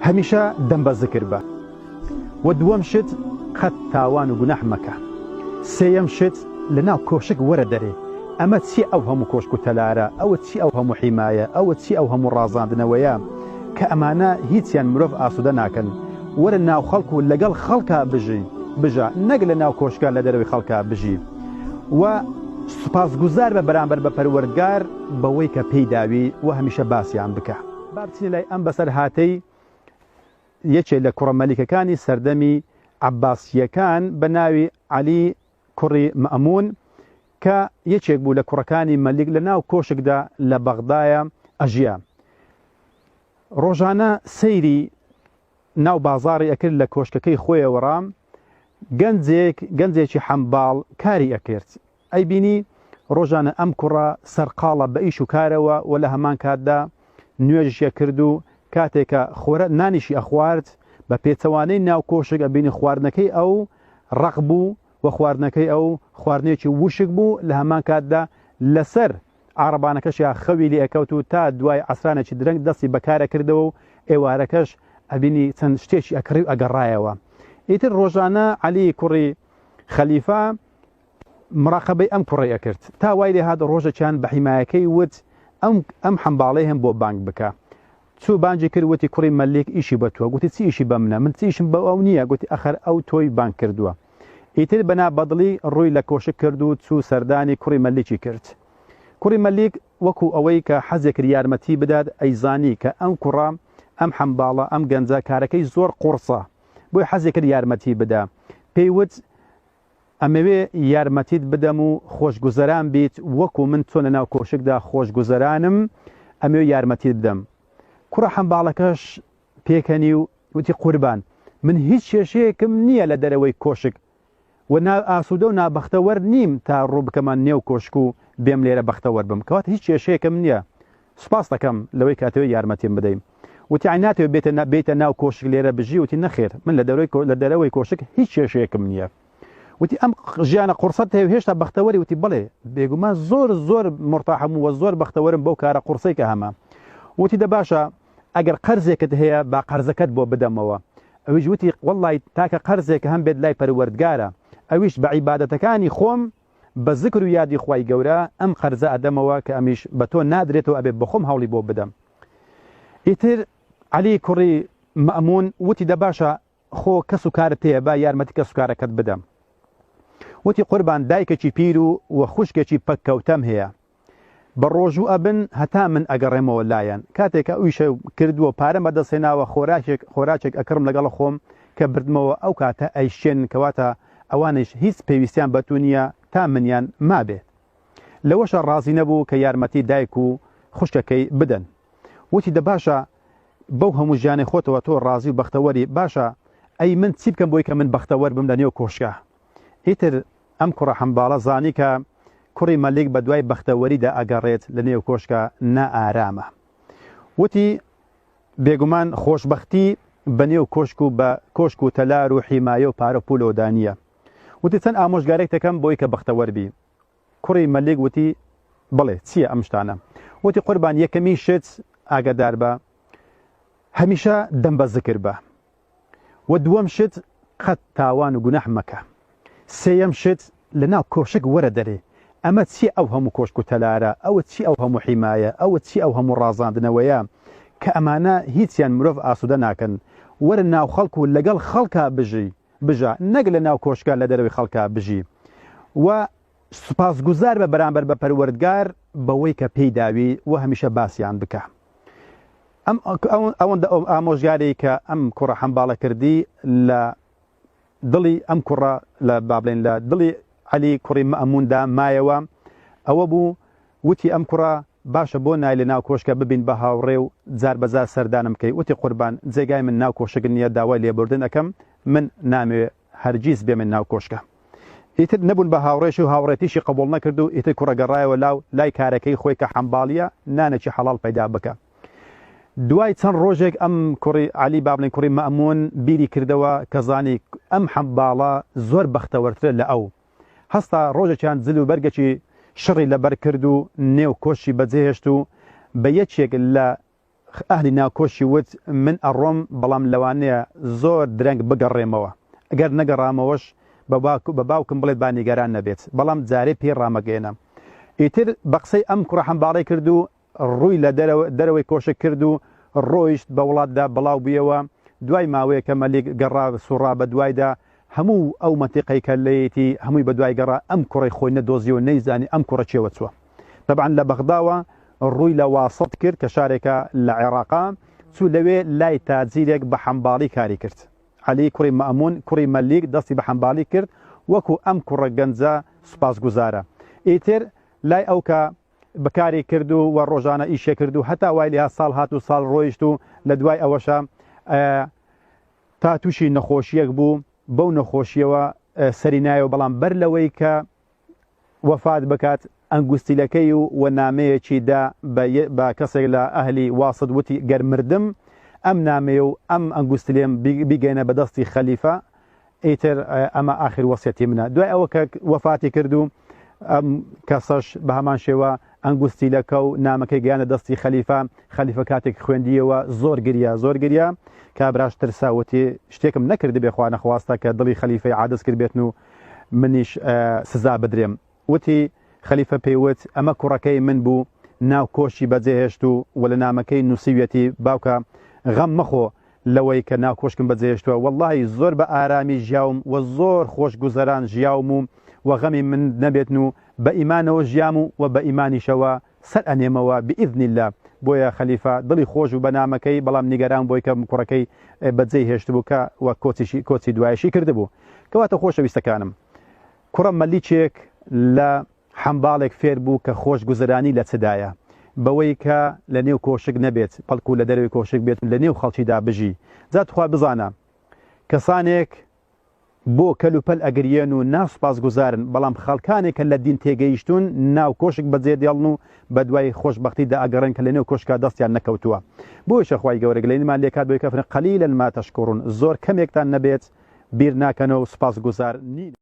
هەمیشە دەم بە ذکر بە. و دووەم شت قەت تاوان و گوناح مەکە. سێیەم شت لەناو کۆشک وەرە دەرێ. ئەمە چی ئەو هەموو کۆشک و تەلارە، ئەوە چی ئەو هەموو حیمایە، ئەوە چی ئەو هەموو ڕازاندنەوەیە کە ئەمانە هیچیان مرۆڤ ئاسوودە ناکەن. وەرە ناو خەڵک و لەگەڵ خەڵکا بژە، نەک لە ناو کۆشکە لە دەرەوەی خەڵکا بژی. و سوپاسگوزار بە بەرامبەر بە پەروەردگار بەوەی کە پێی داوی و هەمیشە باسییان بکە. با بچینە لای ئەم بەسەر هاتەی یەکێک لە کوڕە مەلیکەکانی سەردەمی عەباسیەکان بە ناوی عەلی کوڕی مەئمون کە یەکێک بوو لە کوڕەکانی مەلیک لە ناو کۆشکدا لە بەغدایە ئەژیا. ڕۆژانە سەیری ناو بازاڕی ئەکرد لە کۆشکەکەی خۆیەوە ڕام، گەنجێکی حەمباڵ کاری ئەکرد. ئەیبینی ڕۆژانە ئەم کوڕە سەرقاڵە بە ئیش و کارەوە و لە هەمان کاتدا نوێژیە کرد و کاتێکە خۆرە نانیشی ئەخوارد بە پێچەوانەی ناو کۆشک ئەبینی خواردنەکەی ئەو ڕق بوو و خواردنەکەی ئەو خواردنێکی وشک بوو. لە هەمان کاتدا لەسەر عارەبانەکەشیان خەوی لێ ئەکەوت و تا دوای عەسرانێکی درەنگ دەستی بەکارە کردەوە و ئێوارەکەش ئەبینی چەند شتێکی ئەکڕی و ئەگەڕایەوە. ئیتر ڕۆژانە عەلی کوڕی خەلیفە مراقبەی ئەم کوڕی ئەکرد تا وای لێ هات ڕۆژێکیان بە حیمایەکەی وت ئەم حەمباڵەی هەم بۆ بانگ بکە. چوو بانجی کرد وتی کوڕی مەلیک ئیشی بە تۆ. گوتی چی ئیشی بە منە؟ من چی ئیشم بە ئەو نییە. گوتی ئەخەر ئەو تۆی بانگ کردووە. ئیتر بەنا بەدڵی ڕووی لە کۆشک کرد و چوو سەردانی کوڕی مەلیکی کرد. کوڕی مەلیک وەکو ئەوەی کە حەزێک کرد یارمەتی بدات ئەیزانی کە ئەم کوڕە ئەم حەمباڵە ئەم گەنجە کارەکەی زۆر قورسە، بۆی حەزێک کرد یارمەتی بدا. پێی وت ئەمەوێ یارمەتیت بدەم و خۆشگوزەران بیت وەکو من چۆن لە ناو کۆشکدا خۆشگوزەرانم ئەمەوێ یارمەتیت بدەم. کوڕە حەمباڵەکەش پێکەنی و وتی قوربان من هیچ کێشەیەکم نییە لە دەرەوەی کۆشک و ئاسوودە و نابەختەوەر نیم تا ڕوو بکەمان نێو کۆشک و بێم لێرە بەختەوەر بم، کەواتە هیچ کێشەیەکم نییە. سوپاس دەکەم لەوەی کاتەوەی یارمەتیم بدەین. وتی عیناتەوە بێتە ناو کۆشک لێرە بژی. وتی نەخێر من لە دەرەوەی کۆشک هیچ کێشەیەکم نییە. وتی ئەم ژیانە قورسەت هەیە هێشتا بەختەوەری؟ وتی بڵێ بێگومان زۆر مرتاحم و زۆر بەختەوەرم بەو کارە قورسەی کە هەمە. وتی دە باشە ئەگەر قەرزێکت هەیە با قەرزەکەت بۆ بدەمەوە. ئەویش وتی وەڵڵی تاکە قەرزێک هەم بێت لای پەروەردگارە، ئەویش بە عیبادەتەکانی خۆم بە ذکر و یادی خوای گەورە ئەم قەرزە ئەدەمەوە کە ئەمیش بە تۆ نادرێتەوە ئەبێ بەخۆم هەوڵی بۆ بدەم. ئیتر عەلی کوڕی مەئمون وتی دە باشە خۆ کەس و کارت هەیە با یارمەتی کەس و کارەکەت بدەم. وتی قوربان دایکێکی پیر و خوشکێکی پەککەوتەم هەیە، بە ڕۆژوو ئەبن هەتا من ئەگەڕێمەوە لایەن. کاتێکە ئەویشە کردووە پارەم بەدەستێناوە خۆراکێک ئەکڕم لەگەڵ خۆم کە بردمەوە ئەو کاتە ئەیشێن کەواتە ئەوانش هیچ پێویستیان بە تو نییە تا منیان مابێت. لەوەشە ڕازی نەبوو کە یارمەتی دایک و خوشکەکەی بدەن. وتی دە باشە بەو هەموو ژیانی خۆتەوە تۆ ڕازی و بەختەوەری، باشە ئەی من چی بکەم بۆی کە من بەختەوەر بم لە نێو کۆشکە؟ ئیتر ئەم کوڕە حەمباڵە زانی کە کوڕی مەلیک بە دوای بەختەوەریدا ئەگەڕێت لە نێو کۆشکە نائارامە. وتی بێگومان خۆشببختی بە نێو کۆشک و بە کۆشک و تەلار و حیمایە و پارە پولۆدانیە. وتی چەند ئامۆژگارێک دەکەم بۆی کە بەختەوەر بی. کوڕی مەلیک وتی بڵێ چییە ئەم شتانە؟ وتی قوربان یەکەمی شت ئاگادار بە هەمیشە دەم بە ذکر بە. و دووەم شت قەت تاوان و گوناح مەکە. سێیەم شت لە ناو کۆشک وەرە دەرێ. ئەمە چی ئەو هەموو کۆشک و تەلارە، ئەوە چی ئەو هەموو حیمایە، ئەوە چی ئەو هەموو ڕازاندنەوەیە کە ئەمانە هیچیان مرۆڤ ئاسوودە ناکەن. وەرە ناو خەڵک و لەگەڵ خەڵکا بژە، نەک لە ناو کۆشکە لە دەرەوەی خەڵکا بژی. و سوپاسگوزار بە بەرامبەر بە پەروەردگار بەوەی کە پێی داوی و هەمیشە باسییان بکە. ئەوەندە ئامۆژگاری کە ئەم کوڕە حەمباڵە کردی لە دڵی ئەم کوڕە لە بابلێن لە دڵی عەلی کوڕی مەئموندا مایەوە. ئەوە بوو وتی ئەم کوڕە باشە بۆ نای لە ناو کۆشکە ببین بە هاوڕێ و جار بەجار سەردانم بکەی. وتی قوربان جێگای من ناو کۆشک نییە، داوای لێبوردن ئەەکەم، من نامەوێ هەرگیز بێ من ناو کۆشکە. ئیتر نەبوون بە هاوڕێش و هاوڕێتیشی قبول نەکرد و ئیتر کوڕە گەڕایەوە لای کارەکەی خۆی کە حەمباڵیە نانێکی حەڵاڵ پەیدا بکە. دوای چەند ڕۆژێک ئەم کوڕی عەلی بابلێن کوڕی مەئمون بیری کردەوە کە زانی ئەم حەمباڵە زۆر بەختەوەرترە لە ئەو. هەستا ڕۆژێکیان جل و بەرگێکی شڕی لەبەر کرد و نێو کۆشی بەجێهێشت و بە یەکێک لە ئەهلی ناوکۆشی وت من ئەڕۆم بەڵام لەوانەیە زۆر درەنگ بگەڕێمەوە ئەگەر نەگەڕامەوەش بە باوکم بڵێت با نیگەران نەبێت بەڵام جارێ پێی ڕامەگەێنە ئیتر بە قسەی ئەم کوڕە حەمباڵی کرد و ڕووی لە دەرەوەی کۆشک کرد و ڕۆیشت بە وڵاتدا بڵاو بوویەوە دوای ماوەیە کە مەلیک گەڕا سوڕا بە دوایدا هەموو ئەو مەتیقەی کە لەیەتی هەمووی بە دوای گەڕا ئەم کوڕی خۆی نەدۆزیەوە نەیزانی ئەم کوڕە چێوە چووە طبعا لە بەغداوە ڕووی لە واسط کرد کە شارێکە لە عێراقا چوو لەوێ لای تاجیرێک بە حەمباڵی کاری کرد عەلی کوڕی مەئمون کوڕی مەلیک دەستی بە حەمباڵی کرد وەکو ئەم کوڕە گەنجە سوپاسگوزارە ئیتر لای ئەو کە بەکاری کرد و ڕۆژانە ئیشێ کرد و هەتا وای لێها ساڵ هات و ساڵ ڕۆیشت و لە دوای ئەوەشە تا تووشی نەخۆشیەک بوو بەو نەخۆشیەوە سەری نایەوە بەڵام بەر لەوەی کە وەفات بکات ئەنگوستیلەکەی و نامەیەکی دا بە کەسێک لە ئەهلی واسط وتی گەرمردم ئەم نامەیە و ئەم ئەنگوستلێم بیگەینە بەدەستی خەلیفە ئیتر ئەمە ئاخر وەسیەتی منە دوای ئەوە کە وەفاتی کرد و ئەم کەسەش بە هەمان شێوە ئەنگوستیلەکە و نامەکەی گەیانە دەستی خەلیفە کاتێک خوێندیەوە زۆر گریا کابراش ترساوەتی شتێکم نەکرد بێخوا نەخواستە کە دڵی خەلیفەی عادەست کرد بێتن و منیش سزا بدرێم وتی خەلیفە پێیوت ئەمە کوڕەکەی من بوو ناو کۆشی بەجێهێشت و وە لە نامەکەی نووسیوێتی باوکە غەم مەخۆ لەوەی کە ناو کۆشکم بەجێهێشتووە وەڵڵاهی زۆر بە ئارامی ژیاوم و زۆر خۆش گوزەران ژیاوم و غەمی من نەبێتن و بە ئیمانەوە ژیام و بە ئیمانیشەوە سەر ئەنێمەوە بئیذن الله بۆیە خەلیفە دڵی خۆش و بە نامەکەی بەڵام نیگەران بۆی کە کوڕەکەی بەجێی هێشت بوو کە وە کۆچی دوایشی کردبوو کەواتە خۆشەویستەکانم کوڕە مەلیچێک لە حەمباڵێک فێر بوو کە خۆش گوزەرانی لە چدایە بەوەی کە لە نێو کۆشک نەبێت پەڵکو لە دەروی کۆشک بێت لە نێو خەڵکیدا بژی جاتخوا بزانە کەسانێک بۆ کەلوپەل ئەگریێن و ناسوپاس گوزارن بەڵام خەڵکانێک کە لە دین تێگەیشتون ناو کۆشک بەجێ دێڵن و بە دوای خۆشبەختیدا ئەگەڕێن کە لە نێو کۆشکا دەستیان نەکەوتووە بۆی شەخوای گەورە لەینمان لێکات بۆی کەفرن قەلیلەن ما تەشکوڕون زۆر کەمێکتان نەبێت بیر ناکەنەوە سوپاس گوزار نین